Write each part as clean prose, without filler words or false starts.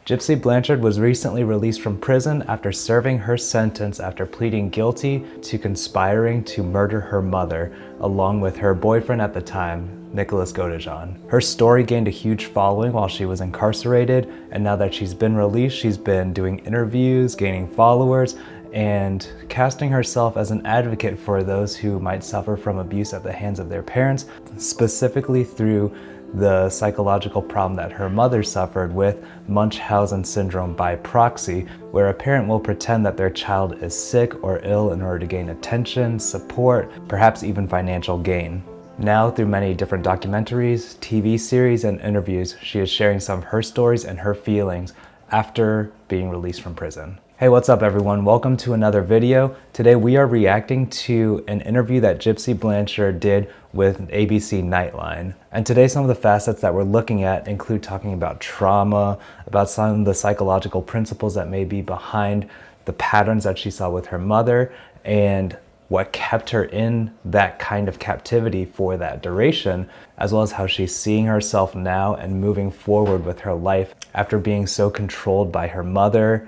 Gypsy Blanchard was recently released from prison after serving her sentence after pleading guilty to conspiring to murder her mother, along with her boyfriend at the time, Nicholas Godejohn. Her story gained a huge following while she was incarcerated, and now that she's been released, she's been doing interviews, gaining followers, and casting herself as an advocate for those who might suffer from abuse at the hands of their parents, specifically through the psychological problem that her mother suffered with Munchausen syndrome by proxy, where a parent will pretend that their child is sick or ill in order to gain attention, support, perhaps even financial gain. Now, through many different documentaries, TV series, and interviews, she is sharing some of her stories and her feelings after being released from prison. Hey, what's up everyone? Welcome to another video. Today we are reacting to an interview that Gypsy Blanchard did with ABC Nightline. And today some of the facets that we're looking at include talking about trauma, about some of the psychological principles that may be behind the patterns that she saw with her mother, and what kept her in that kind of captivity for that duration, as well as how she's seeing herself now and moving forward with her life after being so controlled by her mother,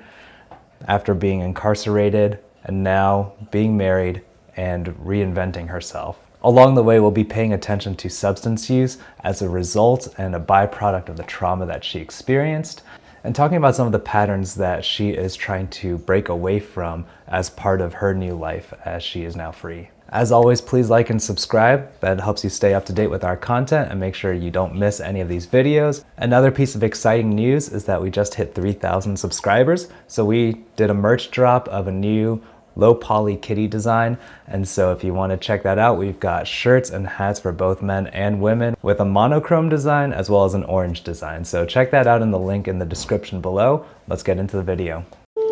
after being incarcerated, and now being married and reinventing herself. Along the way, we'll be paying attention to substance use as a result and a byproduct of the trauma that she experienced, and talking about some of the patterns that she is trying to break away from as part of her new life as she is now free. As always, please like and subscribe. That helps you stay up to date with our content and make sure you don't miss any of these videos. Another piece of exciting news is that we just hit 3,000 subscribers. So we did a merch drop of a new low poly kitty design. And so if you want to check that out, we've got shirts and hats for both men and women with a monochrome design as well as an orange design. So check that out in the link in the description below. Let's get into the video.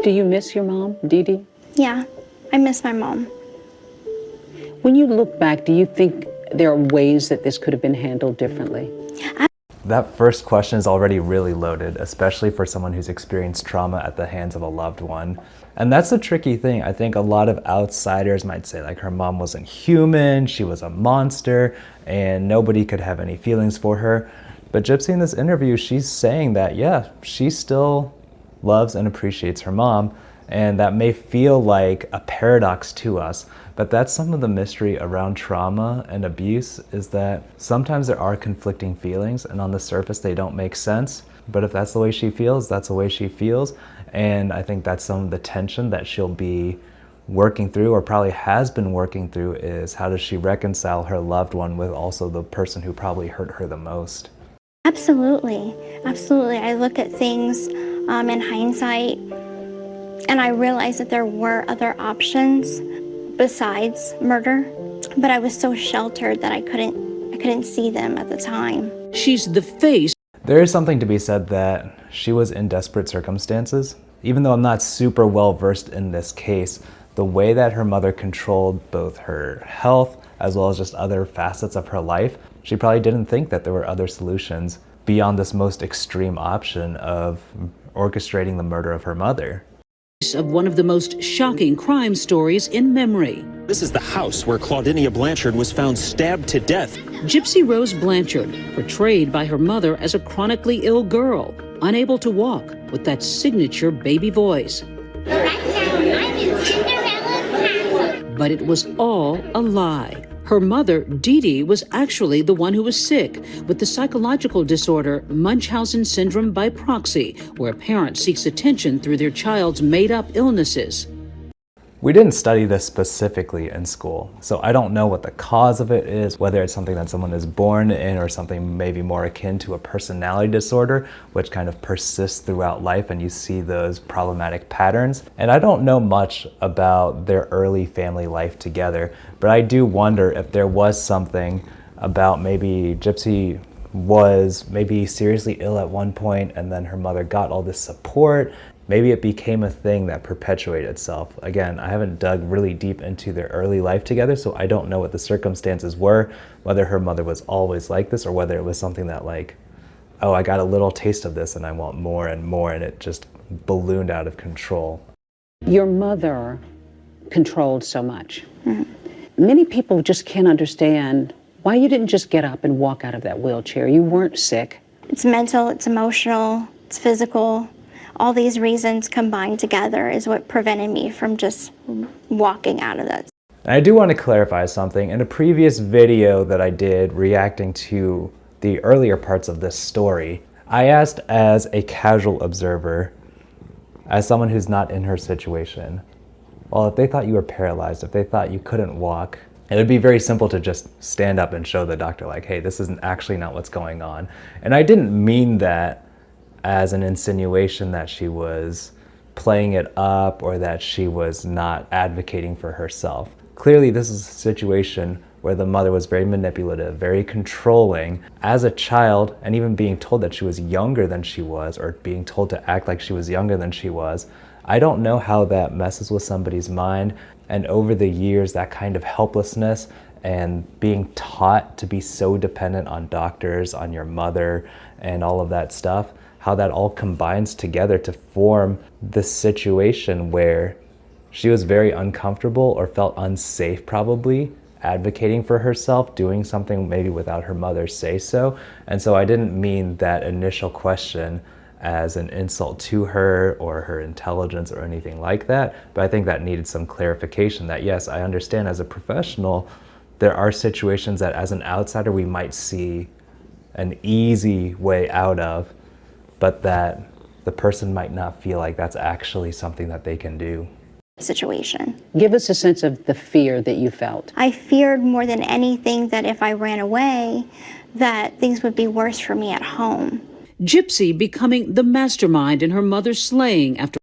Do you miss your mom, Dee Dee? Yeah, I miss my mom. When you look back, do you think there are ways that this could have been handled differently? That first question is already really loaded, especially for someone who's experienced trauma at the hands of a loved one. And that's a tricky thing. I think a lot of outsiders might say like her mom wasn't human, she was a monster, and nobody could have any feelings for her. But Gypsy in this interview, she's saying that, yeah, she still loves and appreciates her mom. And that may feel like a paradox to us, but that's some of the mystery around trauma and abuse, is that sometimes there are conflicting feelings and on the surface they don't make sense. But if that's the way she feels, that's the way she feels. And I think that's some of the tension that she'll be working through, or probably has been working through, is how does she reconcile her loved one with also the person who probably hurt her the most? Absolutely, absolutely. I look at things in hindsight, and I realized that there were other options besides murder, but I was so sheltered that I couldn't see them at the time. She's the face. There is something to be said that she was in desperate circumstances. Even though I'm not super well versed in this case, the way that her mother controlled both her health as well as just other facets of her life, she probably didn't think that there were other solutions beyond this most extreme option of orchestrating the murder of her mother. Of one of the most shocking crime stories in memory. This is the house where Claudinia Blanchard was found stabbed to death. Gypsy Rose Blanchard, portrayed by her mother as a chronically ill girl, unable to walk, with that signature baby voice. But it was all a lie. Her mother, Dee Dee, was actually the one who was sick with the psychological disorder Munchausen syndrome by proxy, where a parent seeks attention through their child's made-up illnesses. We didn't study this specifically in school, so I don't know what the cause of it is, whether it's something that someone is born in or something maybe more akin to a personality disorder, which kind of persists throughout life and you see those problematic patterns. And I don't know much about their early family life together, but I do wonder if there was something about maybe Gypsy was maybe seriously ill at one point and then her mother got all this support. Maybe it became a thing that perpetuated itself. Again, I haven't dug really deep into their early life together, so I don't know what the circumstances were, whether her mother was always like this or whether it was something that like, oh, I got a little taste of this and I want more and more, and it just ballooned out of control. Your mother controlled so much. Many people just can't understand why you didn't just get up and walk out of that wheelchair. You weren't sick. It's mental, it's emotional, it's physical. all these reasons combined together is what prevented me from just walking out of that. And I do want to clarify something. In a previous video that I did reacting to the earlier parts of this story, I asked as a casual observer, as someone who's not in her situation, well, if they thought you were paralyzed, if they thought you couldn't walk, it would be very simple to just stand up and show the doctor like, hey, this isn't actually not what's going on. And I didn't mean that as an insinuation that she was playing it up or that she was not advocating for herself. Clearly, this is a situation where the mother was very manipulative, very controlling. As a child, and even being told that she was younger than she was, or being told to act like she was younger than she was, I don't know how that messes with somebody's mind. And over the years, that kind of helplessness and being taught to be so dependent on doctors, on your mother, and all of that stuff, how that all combines together to form this situation where she was very uncomfortable or felt unsafe probably advocating for herself, doing something maybe without her mother say so. And so I didn't mean that initial question as an insult to her or her intelligence or anything like that, but I think that needed some clarification that yes, I understand as a professional, there are situations that as an outsider we might see an easy way out of, but that the person might not feel like that's actually something that they can do. Situation. Give us a sense of the fear that you felt. I feared more than anything that if I ran away, that things would be worse for me at home. Gypsy becoming the mastermind in her mother's slaying after.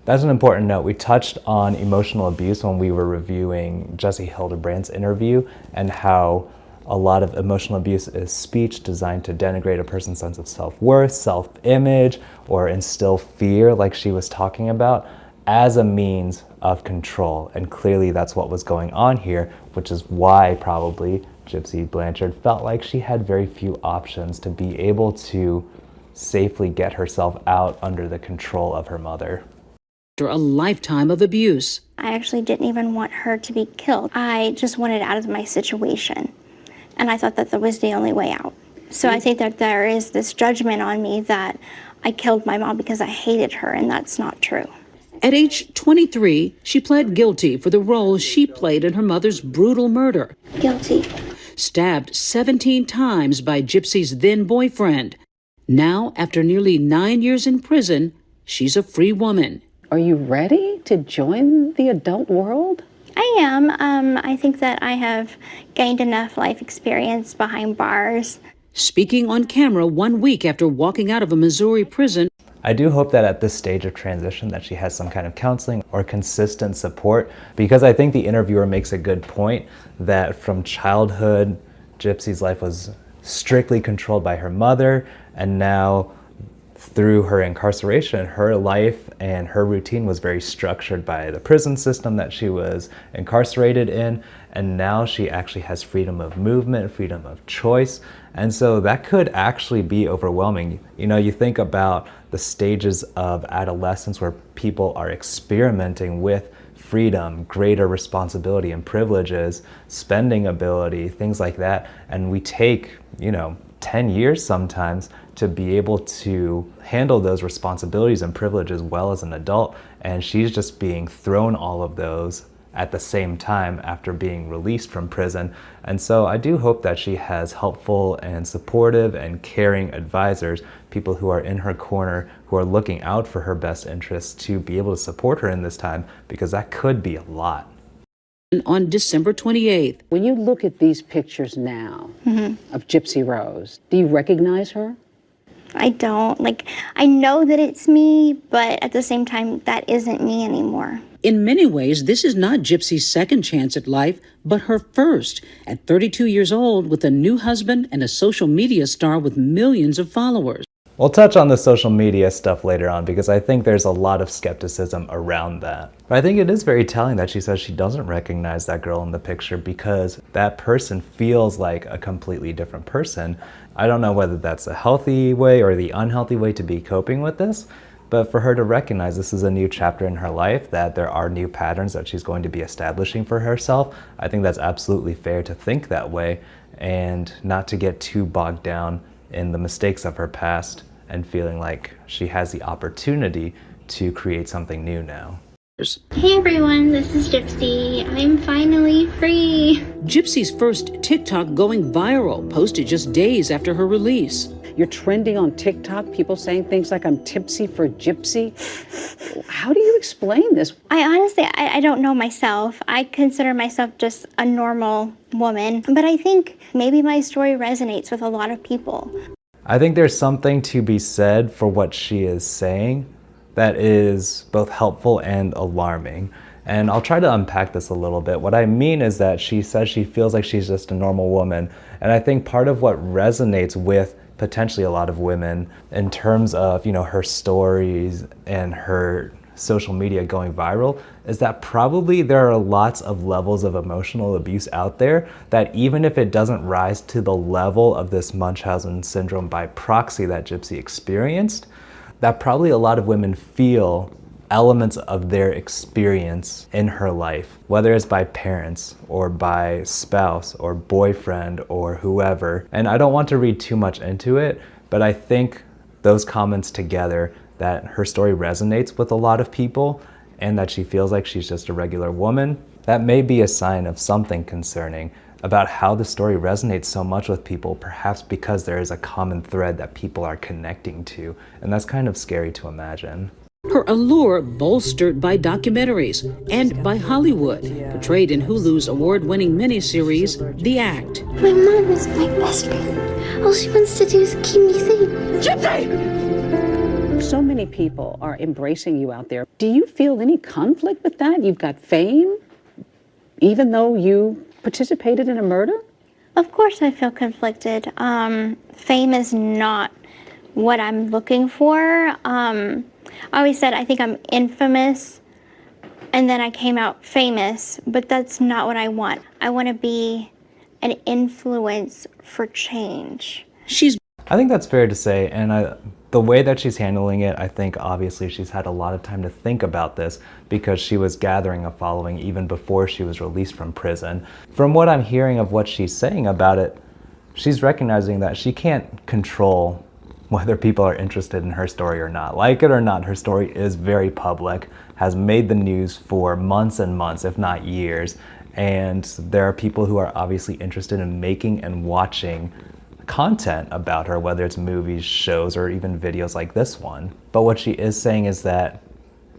That's an important note. We touched on emotional abuse when we were reviewing Jesse Hildebrandt's interview and how a lot of emotional abuse is speech designed to denigrate a person's sense of self-worth, self-image, or instill fear like she was talking about as a means of control. And clearly that's what was going on here, which is why probably Gypsy Blanchard felt like she had very few options to be able to safely get herself out under the control of her mother. After a lifetime of abuse. I actually didn't even want her to be killed. I just wanted out of my situation. And I thought that that was the only way out. So I think that there is this judgment on me that I killed my mom because I hated her, and that's not true. At age 23, she pled guilty for the role she played in her mother's brutal murder. Guilty. Stabbed 17 times by Gypsy's then boyfriend. Now, after nearly 9 years in prison, she's a free woman. Are you ready to join the adult world? I am. I think that I have gained enough life experience behind bars. Speaking on camera 1 week after walking out of a Missouri prison. I do hope that at this stage of transition that she has some kind of counseling or consistent support, because I think the interviewer makes a good point that from childhood, Gypsy's life was strictly controlled by her mother, and now through her incarceration, her life and her routine was very structured by the prison system that she was incarcerated in, and now she actually has freedom of movement, freedom of choice, and so that could actually be overwhelming. You know, you think about the stages of adolescence where people are experimenting with freedom, greater responsibility and privileges, spending ability, things like that, and we take, 10 years sometimes to be able to handle those responsibilities and privileges well as an adult, and she's just being thrown all of those at the same time after being released from prison. And so I do hope that she has helpful and supportive and caring advisors, people who are in her corner, who are looking out for her best interests to be able to support her in this time, because that could be a lot. On December 28th, when you look at these pictures now of Gypsy Rose, do you recognize her? I don't. I know that it's me, but at the same time, that isn't me anymore. In many ways, this is not Gypsy's second chance at life, but her first. At 32 years old, with a new husband and a social media star with millions of followers. We'll touch on the social media stuff later on because I think there's a lot of skepticism around that. But I think it is very telling that she says she doesn't recognize that girl in the picture because that person feels like a completely different person. I don't know whether that's a healthy way or the unhealthy way to be coping with this, but for her to recognize this is a new chapter in her life, that there are new patterns that she's going to be establishing for herself, I think that's absolutely fair to think that way and not to get too bogged down in the mistakes of her past and feeling like she has the opportunity to create something new now. Hey everyone, this is Gypsy. I'm finally free. Gypsy's first TikTok going viral, posted just days after her release. You're trending on TikTok, people saying things like, I'm tipsy for Gypsy. How do you explain this? I honestly, I don't know myself. I consider myself just a normal woman, but I think maybe my story resonates with a lot of people. I think there's something to be said for what she is saying that is both helpful and alarming. And I'll try to unpack this a little bit. What I mean is that she says she feels like she's just a normal woman. And I think part of what resonates with potentially a lot of women in terms of, her stories and her social media going viral is that probably there are lots of levels of emotional abuse out there that even if it doesn't rise to the level of this Munchausen syndrome by proxy that Gypsy experienced, that probably a lot of women feel elements of their experience in her life, whether it's by parents or by spouse or boyfriend or whoever. And I don't want to read too much into it, but I think those comments together, that her story resonates with a lot of people and that she feels like she's just a regular woman, that may be a sign of something concerning about how the story resonates so much with people, perhaps because there is a common thread that people are connecting to, and that's kind of scary to imagine. Her allure bolstered by documentaries and by Hollywood, portrayed in Hulu's award-winning miniseries, The Act. My mom is my best friend. All she wants to do is keep me safe. Gypsy! So many people are embracing you out there. Do you feel any conflict with that? You've got fame, even though you participated in a murder? Of course I feel conflicted. Fame is not what I'm looking for. I always said I think I'm infamous, and then I came out famous, but that's not what I want. I want to be an influence for change. I think that's fair to say, and the way that she's handling it, I think obviously she's had a lot of time to think about this because she was gathering a following even before she was released from prison. From what I'm hearing of what she's saying about it, she's recognizing that she can't control whether people are interested in her story or not. Like it or not, her story is very public, has made the news for months and months, if not years, and there are people who are obviously interested in making and watching content about her, whether it's movies, shows, or even videos like this one. But what she is saying is that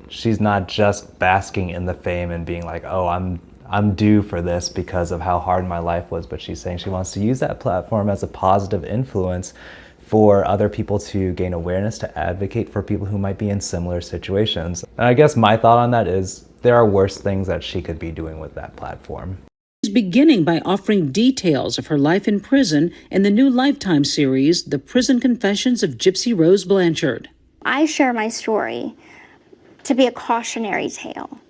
she's not just basking in the fame and being like, oh, I'm due for this because of how hard my life was, but she's saying she wants to use that platform as a positive influence for other people to gain awareness, to advocate for people who might be in similar situations. And I guess my thought on that is there are worse things that she could be doing with that platform. Beginning by offering details of her life in prison in the new Lifetime series, The Prison Confessions of Gypsy Rose Blanchard. I share my story to be a cautionary tale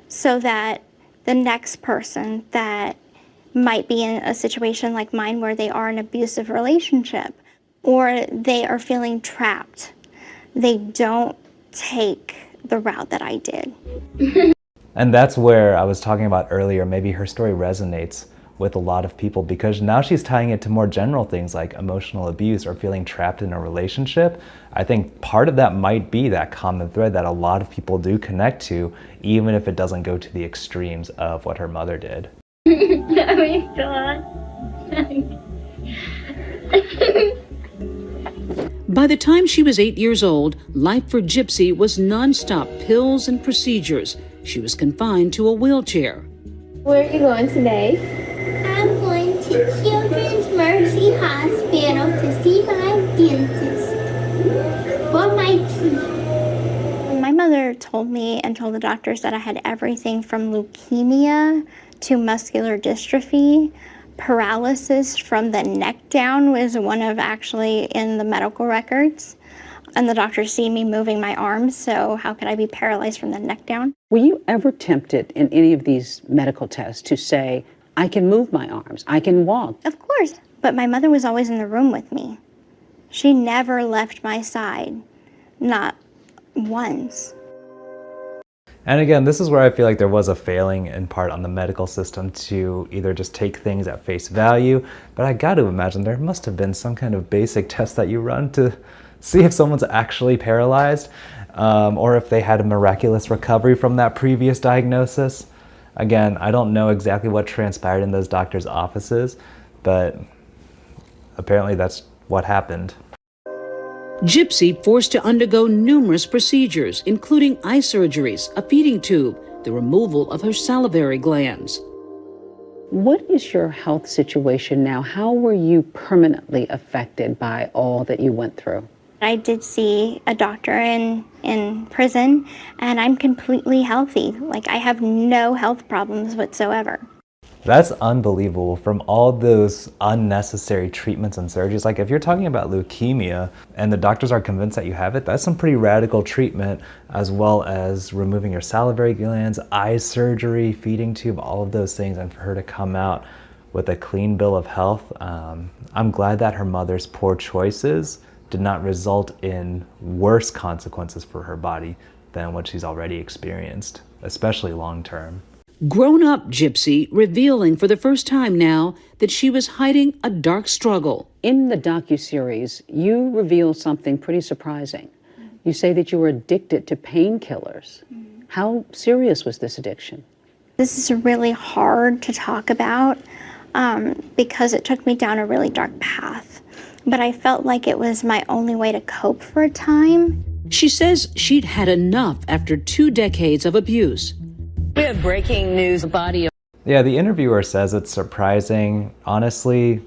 so that the next person that might be in a situation like mine where they are in an abusive relationship or they are feeling trapped, they don't take the route that I did. And that's where I was talking about earlier, maybe her story resonates with a lot of people because now she's tying it to more general things like emotional abuse or feeling trapped in a relationship. I think part of that might be that common thread that a lot of people do connect to, even if it doesn't go to the extremes of what her mother did. Oh my God. By the time she was 8 years old, life for Gypsy was nonstop pills and procedures. She was confined to a wheelchair. Where are you going today? I'm going to Children's Mercy Hospital to see my dentist for my teeth. My mother told me and told the doctors that I had everything from leukemia to muscular dystrophy. Paralysis from the neck down was one of actually in the medical records. And the doctors see me moving my arms, so how could I be paralyzed from the neck down? Were you ever tempted in any of these medical tests to say, I can move my arms, I can walk? Of course, but my mother was always in the room with me. She never left my side, not once. And again, this is where I feel like there was a failing in part on the medical system to either just take things at face value, but I got to imagine there must have been some kind of basic test that you run to see if someone's actually paralyzed, or if they had a miraculous recovery from that previous diagnosis. Again, I don't know exactly what transpired in those doctors' offices, but apparently that's what happened. Gypsy forced to undergo numerous procedures, including eye surgeries, a feeding tube, the removal of her salivary glands. What is your health situation now? How were you permanently affected by all that you went through? I did see a doctor in prison, and I'm completely healthy. Like, I have no health problems whatsoever. That's unbelievable. From all those unnecessary treatments and surgeries, like if you're talking about leukemia and the doctors are convinced that you have it, that's some pretty radical treatment, as well as removing your salivary glands, eye surgery, feeding tube, all of those things. And for her to come out with a clean bill of health, I'm glad that her mother's poor choices did not result in worse consequences for her body than what she's already experienced, especially long term. Grown-up Gypsy revealing for the first time now that she was hiding a dark struggle. In the docuseries, you reveal something pretty surprising. You say that you were addicted to painkillers. How serious was this addiction? This is really hard to talk about because it took me down a really dark path. But I felt like it was my only way to cope for a time. She says she'd had enough after 2 decades of abuse. We have breaking news. Yeah, the interviewer says it's surprising. Honestly,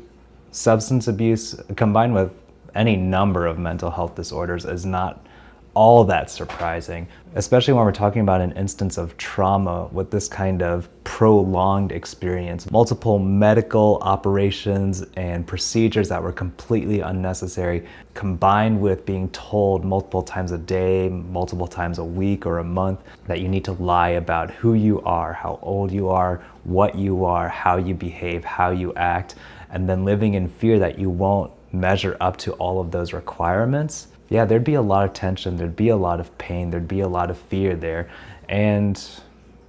substance abuse combined with any number of mental health disorders is not all that surprising, especially when we're talking about an instance of trauma with this kind of prolonged experience. Multiple medical operations and procedures that were completely unnecessary, combined with being told multiple times a day, multiple times a week or a month that you need to lie about who you are, how old you are, what you are, how you behave, how you act, and then living in fear that you won't measure up to all of those requirements. Yeah, there'd be a lot of tension, there'd be a lot of pain, there'd be a lot of fear there. And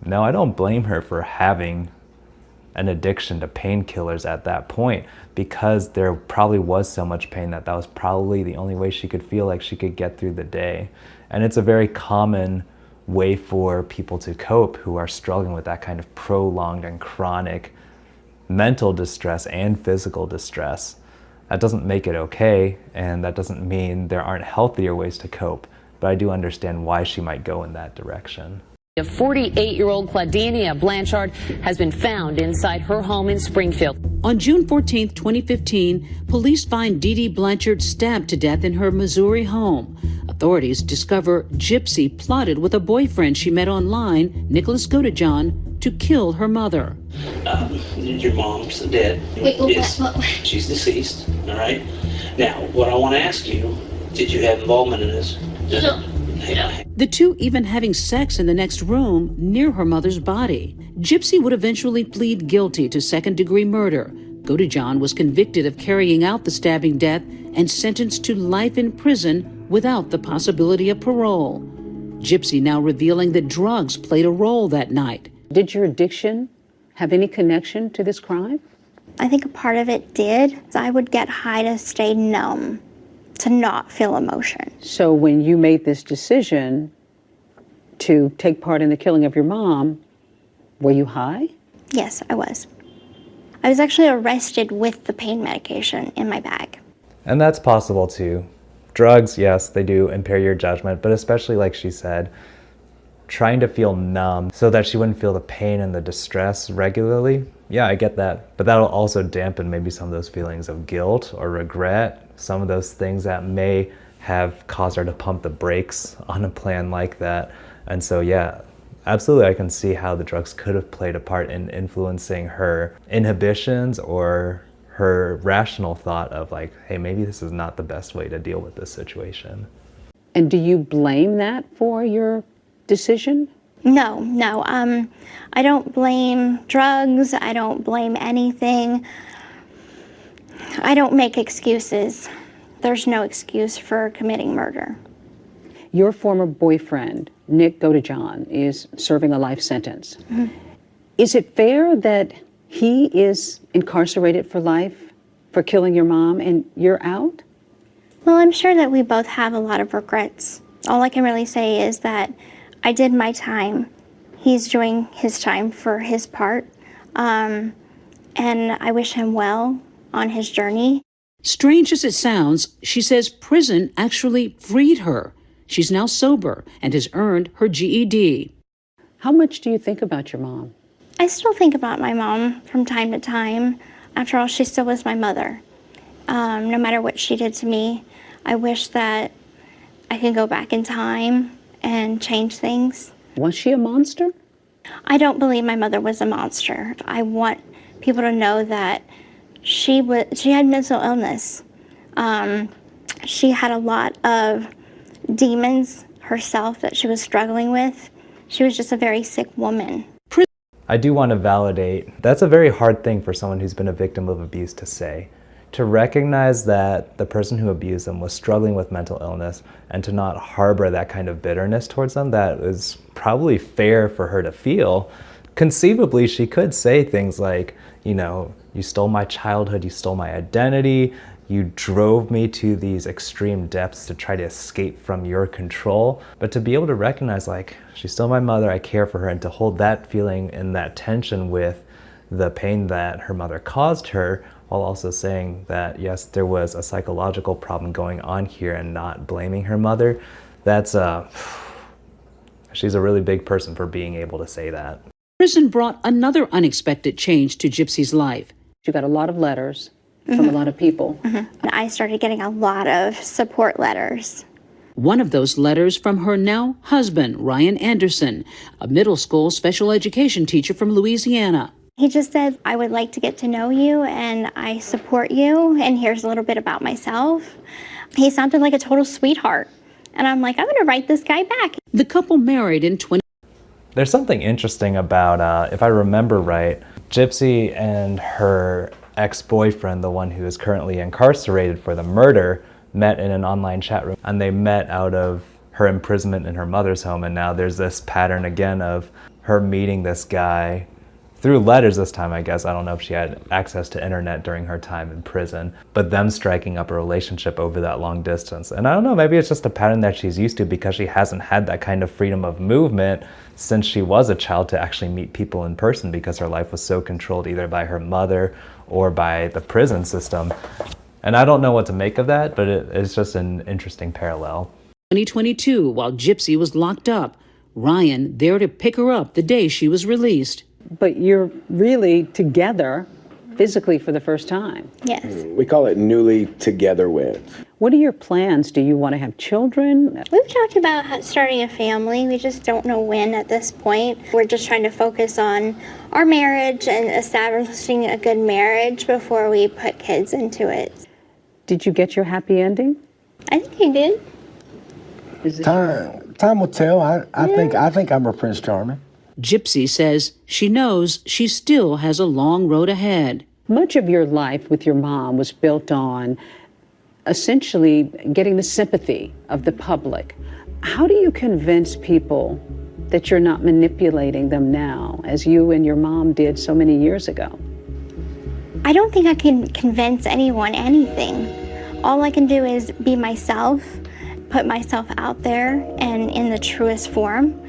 no, I don't blame her for having an addiction to painkillers at that point, because there probably was so much pain that was probably the only way she could feel like she could get through the day. And it's a very common way for people to cope who are struggling with that kind of prolonged and chronic mental distress and physical distress. That doesn't make it okay, and that doesn't mean there aren't healthier ways to cope, but I do understand why she might go in that direction. A 48-year-old Gypsy Blanchard has been found inside her home in Springfield. On June 14, 2015, police find Dee Dee Blanchard stabbed to death in her Missouri home. Authorities discover Gypsy plotted with a boyfriend she met online, Nicholas Godejohn, to kill her mother. Your mom's dead. Wait, what? She's deceased, all right? Now, what I want to ask you, did you have involvement in this? No. The two even having sex in the next room near her mother's body. Gypsy would eventually plead guilty to second-degree murder. Godejohn was convicted of carrying out the stabbing death and sentenced to life in prison without the possibility of parole. Gypsy now revealing that drugs played a role that night. Did your addiction have any connection to this crime? I think a part of it did. I would get high to stay numb, to not feel emotion. So when you made this decision to take part in the killing of your mom, were you high? Yes, I was. I was actually arrested with the pain medication in my bag. And that's possible too. Drugs, yes, they do impair your judgment, but especially like she said, trying to feel numb so that she wouldn't feel the pain and the distress regularly. Yeah, I get that. But that'll also dampen maybe some of those feelings of guilt or regret, some of those things that may have caused her to pump the brakes on a plan like that. And so, yeah, absolutely, I can see how the drugs could have played a part in influencing her inhibitions or her rational thought of like, hey, maybe this is not the best way to deal with this situation. And do you blame that for your decision? No. I don't blame drugs. I don't blame anything. I don't make excuses. There's no excuse for committing murder. Your former boyfriend, Nick Godejohn, is serving a life sentence. Mm-hmm. Is it fair that he is incarcerated for life for killing your mom and you're out? Well, I'm sure that we both have a lot of regrets. All I can really say is that I did my time. He's doing his time for his part. And I wish him well on his journey. Strange as it sounds, she says prison actually freed her. She's now sober and has earned her GED. How much do you think about your mom? I still think about my mom from time to time. After all, she still was my mother. No matter what she did to me, I wish that I could go back in time and change things. Was she a monster? I don't believe my mother was a monster. I want people to know that she had mental illness. She had a lot of demons herself that she was struggling with. She was just a very sick woman. I do want to validate, that's a very hard thing for someone who's been a victim of abuse to say. To recognize that the person who abused them was struggling with mental illness and to not harbor that kind of bitterness towards them, that is probably fair for her to feel. Conceivably, she could say things like, you know, you stole my childhood, you stole my identity, you drove me to these extreme depths to try to escape from your control. But to be able to recognize, like, she's still my mother, I care for her, and to hold that feeling and that tension with the pain that her mother caused her, while also saying that, yes, there was a psychological problem going on here and not blaming her mother, that's she's a really big person for being able to say that. Prison brought another unexpected change to Gypsy's life. You got a lot of letters from a lot of people. I started getting a lot of support letters. One of those letters from her now husband, Ryan Anderson, a middle school special education teacher from Louisiana. He just said, I would like to get to know you and I support you, and here's a little bit about myself. He sounded like a total sweetheart. And I'm like, I'm going to write this guy back. The couple married in 20. There's something interesting about, if I remember right, Gypsy and her ex-boyfriend, the one who is currently incarcerated for the murder, met in an online chat room. And they met out of her imprisonment in her mother's home. And now there's this pattern again of her meeting this guy through letters this time, I guess. I don't know if she had access to internet during her time in prison, but them striking up a relationship over that long distance. And I don't know, maybe it's just a pattern that she's used to because she hasn't had that kind of freedom of movement since she was a child to actually meet people in person, because her life was so controlled either by her mother or by the prison system. And I don't know what to make of that, but it's just an interesting parallel. 2022, while Gypsy was locked up, Ryan there to pick her up the day she was released. But you're really together physically for the first time. Yes. We call it newly together with. What are your plans? Do you want to have children? We've talked about starting a family. We just don't know when at this point. We're just trying to focus on our marriage and establishing a good marriage before we put kids into it. Did you get your happy ending? I think I did. Is it Time will tell. I think I'm a Prince Charming. Gypsy says she knows she still has a long road ahead. Much of your life with your mom was built on essentially getting the sympathy of the public. How do you convince people that you're not manipulating them now, as you and your mom did so many years ago? I don't think I can convince anyone anything. All I can do is be myself, put myself out there and in the truest form.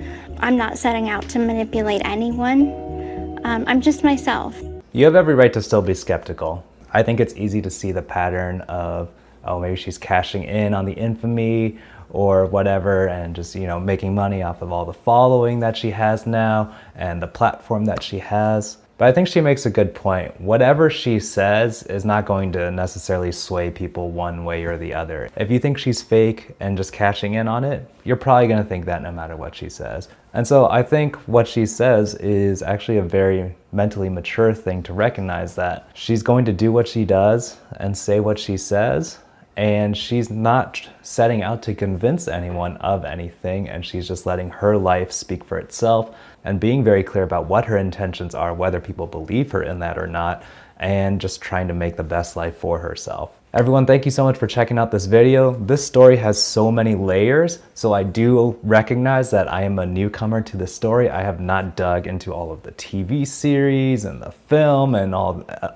I'm not setting out to manipulate anyone. I'm just myself. You have every right to still be skeptical. I think it's easy to see the pattern of, oh, maybe she's cashing in on the infamy or whatever, and just, you know, making money off of all the following that she has now and the platform that she has. But I think she makes a good point. Whatever she says is not going to necessarily sway people one way or the other. If you think she's fake and just cashing in on it, you're probably going to think that no matter what she says. And so I think what she says is actually a very mentally mature thing to recognize, that she's going to do what she does and say what she says, and she's not setting out to convince anyone of anything, and she's just letting her life speak for itself and being very clear about what her intentions are, whether people believe her in that or not, and just trying to make the best life for herself. Everyone, thank you so much for checking out this video. This story has so many layers, so I do recognize that I am a newcomer to the story. I have not dug into all of the TV series and the film and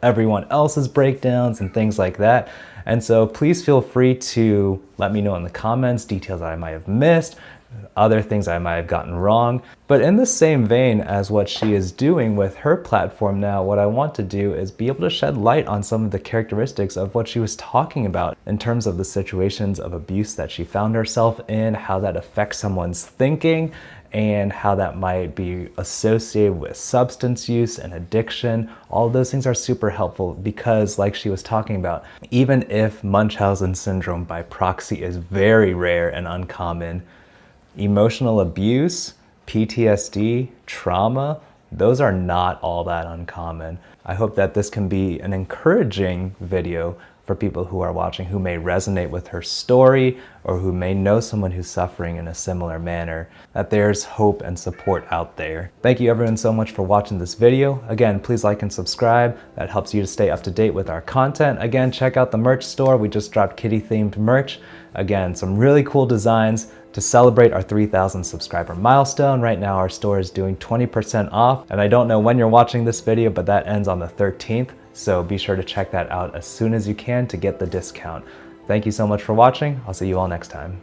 everyone else's breakdowns and things like that. And so please feel free to let me know in the comments details that I might have missed, other things I might have gotten wrong. But in the same vein as what she is doing with her platform now, what I want to do is be able to shed light on some of the characteristics of what she was talking about in terms of the situations of abuse that she found herself in, how that affects someone's thinking, and how that might be associated with substance use and addiction. All of those things are super helpful because, like she was talking about, even if Munchausen syndrome by proxy is very rare and uncommon, emotional abuse, PTSD, trauma, those are not all that uncommon. I hope that this can be an encouraging video for people who are watching who may resonate with her story or who may know someone who's suffering in a similar manner, that there's hope and support out there. Thank you everyone so much for watching this video. Again, please like and subscribe. That helps you to stay up to date with our content. Again, check out the merch store. We just dropped kitty themed merch. Again, some really cool designs to celebrate our 3,000 subscriber milestone. Right now our store is doing 20% off, and I don't know when you're watching this video, but that ends on the 13th. So be sure to check that out as soon as you can to get the discount. Thank you so much for watching. I'll see you all next time.